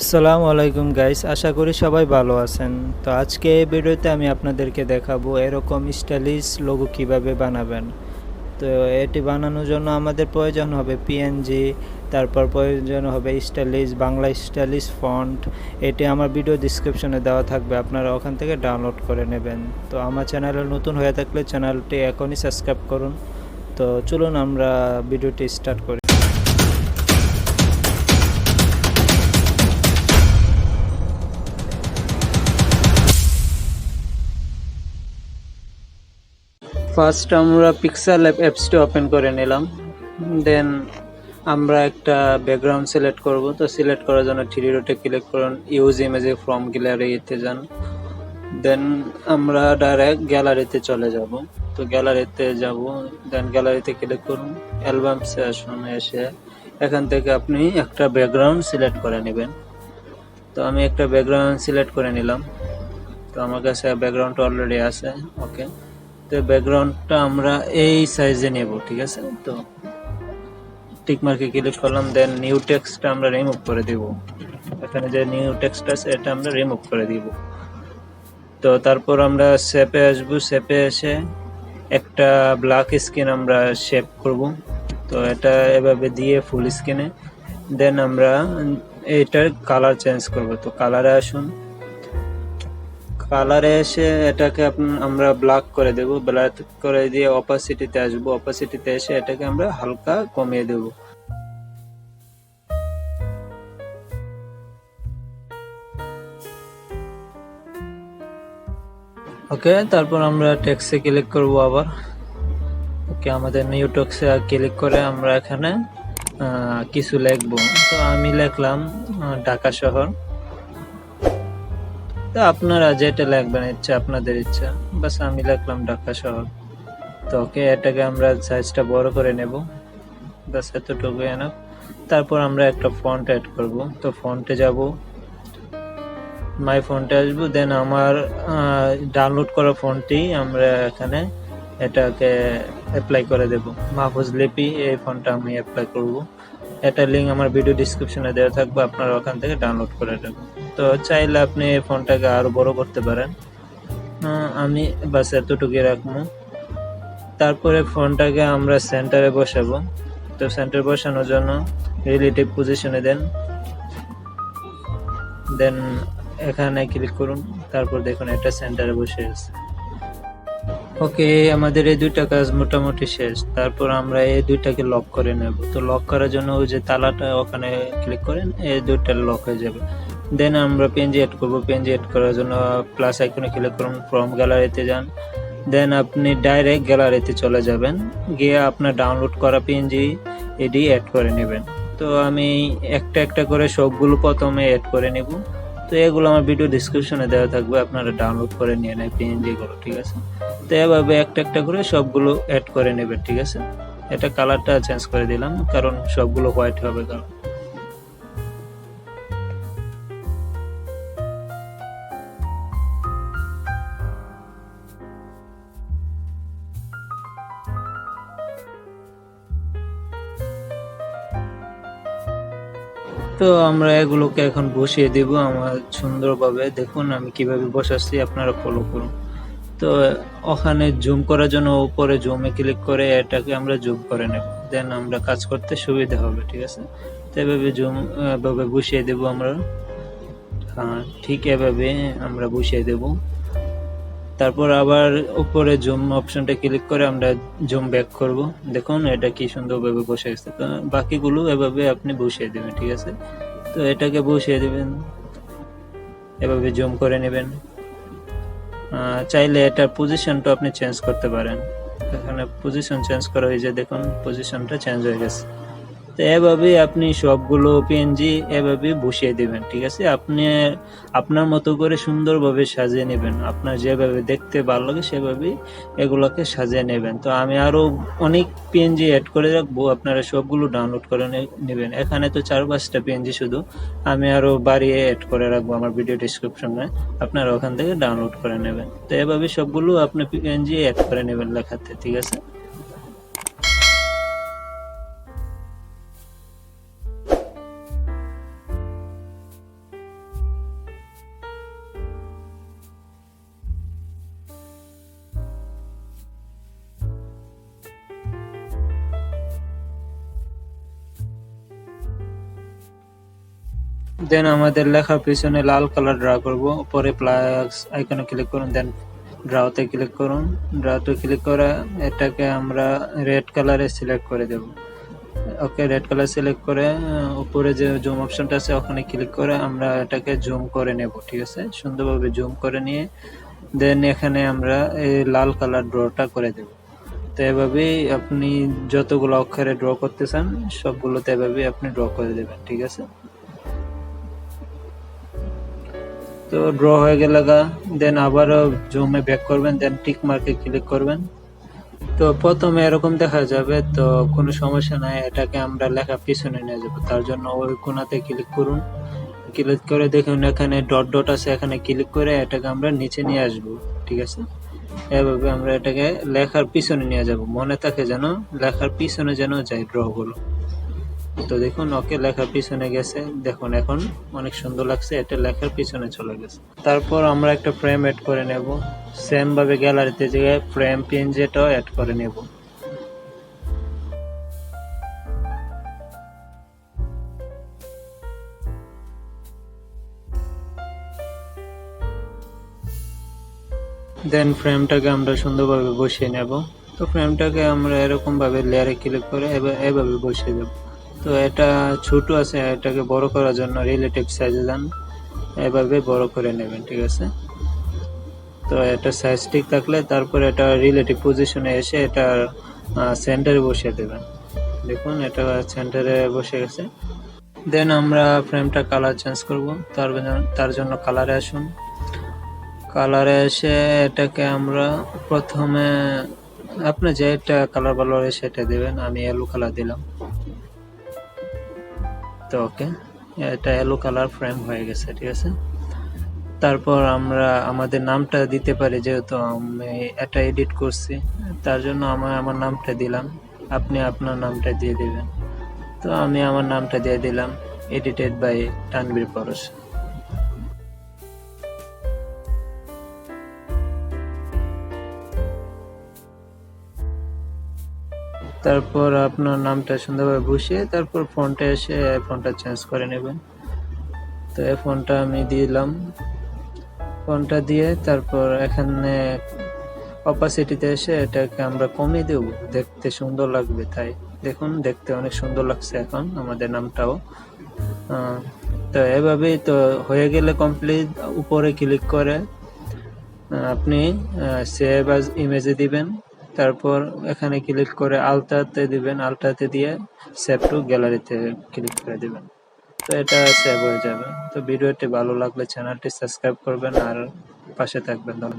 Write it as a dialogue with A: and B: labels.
A: আসসালামু আলাইকুম গাইস, আশা করি সবাই ভালো আছেন। তো আজকে এই ভিডিওতে আমি আপনাদেরকে দেখাবো এরকম স্টাইলিশ লোগো কিভাবে বানাবেন। তো এটি বানানোর জন্য আমাদের প্রয়োজন হবে পিএনজি, তারপর প্রয়োজন হবে স্টাইলিশ বাংলা স্টাইলিশ ফন্ট। এটি আমার ভিডিও ডিসক্রিপশনে দেওয়া থাকবে, আপনারা ওখান থেকে ডাউনলোড করে নেবেন। তো আমার চ্যানেলে নতুন হয়ে থাকলে চ্যানেলটি এখনই সাবস্ক্রাইব করুন। তো চলুন আমরা ভিডিওটি স্টার্ট করি। ফার্স্ট আমরা পিক্সেলল্যাব অ্যাপসটি ওপেন করে নিলাম। দেন আমরা একটা ব্যাকগ্রাউন্ড সিলেক্ট করব। তো সিলেক্ট করার জন্য থ্রি ডটে ক্লিক করুন, ইউজ ইমেজে ফ্রম গ্যালারিতে যান। দেন আমরা ডাইরেক্ট গ্যালারিতে চলে যাব। তো গ্যালারিতে যাব, দেন গ্যালারিতে ক্লিক করুন, অ্যালবামসে আসুন। এসে এখান থেকে আপনি একটা ব্যাকগ্রাউন্ড সিলেক্ট করে নেবেন। তো আমি একটা ব্যাকগ্রাউন্ড সিলেক্ট করে নিলাম। তো আমার কাছে ব্যাকগ্রাউন্ডটা অলরেডি আছে। ওকে, তো ব্যাকগ্রাউন্ডটা আমরা এই সাইজে নেব, ঠিক আছে। তো টিক মার্কে ক্লিক করলাম, দেন নিউ টেক্সটটা আমরা রিমুভ করে দিব। এখানে যে নিউ টেক্সট আছে এটা আমরা রিমুভ করে দিব। তো তারপর আমরা শেপে আসবো, শেপে এসে একটা ব্ল্যাক স্ক্রিন আমরা শেপ করব। তো এটা এভাবে দিয়ে ফুল স্ক্রিনে, দেন আমরা এটার কালার চেঞ্জ করব। তো কালারে আসুন, কালারে এসে এটাকে আমরা ব্ল্যাক করে দেব। ব্ল্যাক করে দিয়ে অপাসিটিতে আসবো, অপাসিটিতে এসে এটাকে আমরা হালকা কমিয়ে দেব। ওকে, তারপর আমরা টেক্সটে ক্লিক করব আবার। ওকে, আমাদের নিউ টেক্সটে ক্লিক করে আমরা এখানে কিছু লিখবো। তো আমি লিখলাম ঢাকা শহর। তো আপনারা যেটা লিখবেন ইচ্ছা, আপনাদের ইচ্ছা, বাস আমি লিখলাম ঢাকা শহর। তো ওকে, এটাকে আমরা সাইজটা বড় করে নেব, বাস এতটুকু এনাফ। তারপর আমরা একটা ফন্ট অ্যাড করব। তো ফন্টে যাব, মাই ফন্টে আসবো। দেন আমার ডাউনলোড করা ফন্টটি আমরা এখানে এটাকে অ্যাপ্লাই করে দেব। মাহফুজ লিপি, এই ফন্টটা আমি অ্যাপ্লাই করব। এটা লিঙ্ক আমার ভিডিও ডিসক্রিপশনে দেওয়া থাকবে, আপনারা ওখান থেকে ডাউনলোড করে নেবেন। তো চাইলে আপনি এই ফন্টটাকে আরো বড় করতে পারেন। আমি বাস এতটুকুই রাখবো। তারপরে ফন্টটাকে আমরা সেন্টারে বসাবো। তো সেন্টার বসানোর জন্য রিলেটিভ পজিশনে দেন এখানে ক্লিক করুন। তারপর দেখুন এটা সেন্টারে বসে আছে। ওকে, আমাদের এই দুইটা কাজ মোটামুটি শেষ। তারপর আমরা এই দুইটাকে লক করে নেব। তো লক করার জন্য ওই যে তালাটা ওখানে ক্লিক করেন, এই দুইটা লক হয়ে যাবে। দেন আমরা পিএনজি এড করব। পিএনজি এড করার জন্য প্লাস আইকনে ক্লিক করুন, ফ্রম গ্যালারিতে যান। দেন আপনি ডাইরেক্ট গ্যালারিতে চলে যাবেন, গিয়ে আপনার ডাউনলোড করা পিএনজি এডি অ্যাড করে নেবেন। তো আমি একটা একটা করে সবগুলো প্রথমে অ্যাড করে নেব। তো এগুলো আমার ভিডিও ডিসক্রিপশনে দেওয়া থাকবে, আপনারা ডাউনলোড করে নিয়ে নেন পিএনজি গুলো, ঠিক আছে। তো এভাবে একটা একটা করে সবগুলো অ্যাড করে নেবেন, ঠিক আছে। এটা কালারটা চেঞ্জ করে দিলাম কারণ সবগুলো হোয়াইট হবে কারণ। তো আমরা এগুলোকে এখন বসিয়ে দিব আমার সুন্দরভাবে। দেখুন আমি কিভাবে বসাচ্ছি, আপনারা ফলো করুন। তো ওখানে জুম করার জন্য উপরে জুমে ক্লিক করে এটাকে আমরা জুম করে নেব, দেন আমরা কাজ করতে সুবিধা হবে, ঠিক আছে। তো এভাবে জুম এভাবে বসিয়ে দেব আমরা। হ্যাঁ, ঠিক এভাবে আমরা বসিয়ে দেব। তারপর আবার উপরে জুম অপশনটা ক্লিক করে আমরা জুম ব্যাক করব। দেখুন এটা কি সুন্দরভাবে বসে গেছে। তো বাকিগুলো এভাবে আপনি বসিয়ে দেবেন, ঠিক আছে। তো এটাকে বসিয়ে দেবেন, এভাবে জুম করে নেবেন। চাইলে এটার পজিশনটা আপনি চেঞ্জ করতে পারেন। এখানে পজিশন চেঞ্জ করা হয়েছে, দেখুন পজিশনটা চেঞ্জ হয়ে গেছে। তো এভাবেই আপনি সবগুলো পিএনজি এভাবে বসিয়ে দিবেন, ঠিক আছে। আপনি আপনার মতো করে সুন্দরভাবে সাজিয়ে নেবেন, আপনার যেভাবে দেখতে ভালো লাগে সেভাবেই এগুলোকে সাজিয়ে নেবেন। তো আমি আরো অনেক পিএনজি অ্যাড করে রাখবো, আপনারা সবগুলো ডাউনলোড করে নেবেন। এখানে তো 4-5টা পিএনজি শুধু, আমি আরো বাড়িয়ে অ্যাড করে রাখবো আমার ভিডিও ডিসক্রিপশনে, আপনারা ওখান থেকে ডাউনলোড করে নেবেন। তো এভাবে সবগুলো আপনি পিএনজি অ্যাড করে নেবেন লেখাতে, ঠিক আছে। দেন আমাদের লেখার পিছনে লাল কালার ড্র করব, উপরে প্লাস আইকনে ক্লিক করুন, দেন ড্রাওতে ক্লিক করুন। ড্রাওতে ক্লিক করে এটাকে আমরা রেড কালারে সিলেক্ট করে দেব। ওকে, রেড কালার সিলেক্ট করে উপরে যে জুম অপশনটা আছে ওখানে ক্লিক করে আমরা এটাকে জুম করে নেব। ঠিক আছে, সুন্দরভাবে জুম করে নিয়ে দেন এখানে আমরা এই লাল কালার ড্রটা করে দেব। তো এভাবেই আপনি যতগুলো অক্ষরে ড্র করতে চান সবগুলোতে এভাবেই আপনি ড্র করে দেবেন। ঠিক আছে, তো ড্র হয়ে গেল গা, দেন আবারও জুমে ব্যাক করবেন, দেন টিক মার্কে ক্লিক করবেন। তো প্রথমে এরকম দেখা যাবে, তো কোনো সমস্যা নাই, এটাকে আমরা লেখা পিছনে নিয়ে যাব। তার জন্য ওই কোণাতে ক্লিক করুন, ক্লিক করে দেখুন এখানে ডট ডট আছে, এখানে ক্লিক করে এটাকে আমরা নিচে নিয়ে আসব। ঠিক আছে, এভাবে আমরা এটাকে লেখার পিছনে নিয়ে যাব, মনে থাকে যেন লেখার পিছনে যেন যায় ড্রগুলো। তো দেখুন, ওকে, লেখার পিছনে গেছে, দেখুন এখন অনেক সুন্দর লাগছে, এটা লেখার পিছনে চলে গেছে। তারপর আমরা একটা ফ্রেম অ্যাড করে নেব, সেম ভাবে গ্যালারিতে গিয়ে ফ্রেম পিএনজিটাও অ্যাড করে নেব। দেন ফ্রেমটাকে আমরা সুন্দরভাবে বসিয়ে নেব। তো ফ্রেমটাকে আমরা এরকম ভাবে লেয়ারে ক্লিক করে এভাবে বসিয়ে দেব। তো এটা ছোট আছে, এটাকে বড় করার জন্য রিলেটিভ সাইজে যান, এভাবে বড় করে নেবেন। ঠিক আছে, তো এটা সাইজ ঠিক থাকলে তারপর এটা রিলেটিভ পজিশনে এসে এটা সেন্টারে বসিয়ে দেবেন। দেখুন এটা সেন্টারে বসে গেছে। দেন আমরা ফ্রেমটা কালার চেঞ্জ করব, তার জন্য কালারে আসুন। কালারে এসে এটাকে আমরা প্রথমে আপনি যেটা কালার ভালো হয় সেটা দেবেন, আমি ইয়েলো কালার দিলাম। তো ওকে, এটা ইয়েলো কালার ফ্রেম হয়ে গেছে। ঠিক আছে, তারপর আমরা আমাদের নামটা দিতে পারি, যেহেতু আমি এটা এডিট করছি তার জন্য আমার নামটা দিলাম, আপনি আপনার নামটা দিয়ে দিবেন। তো আমি আমার নামটা দিয়ে দিলাম, এডিটেড বাই তানভীর পরশ। তারপর আপনার নামটা সুন্দরভাবে বসিয়ে তারপর ফন্টে এসে ফন্টটা চেঞ্জ করে নেবেন। তো এই ফন্টটা আমি দিলাম, ফন্টটা দিয়ে তারপর এখানে অপাসিটিতে এসে এটাকে আমরা কমিয়ে দেব, দেখতে সুন্দর লাগবে তাই। দেখুন দেখতে অনেক সুন্দর লাগছে এখন আমাদের নামটাও। তো এভাবেই তো হয়ে গেলে কমপ্লিট, উপরে ক্লিক করে আপনি সেভ অ্যাজ ইমেজে দিবেন, তারপর এখানে ক্লিক করে আলটাতে দিবেন, আলটাতে দিয়ে সেভ টু গ্যালারিতে ক্লিক করে দিবেন। তো এটা সেভ হয়ে যাবে। তো ভিডিওটি ভালো লাগলে চ্যানেলটি সাবস্ক্রাইব করবেন আর পাশে থাকবেন। ধন্যবাদ।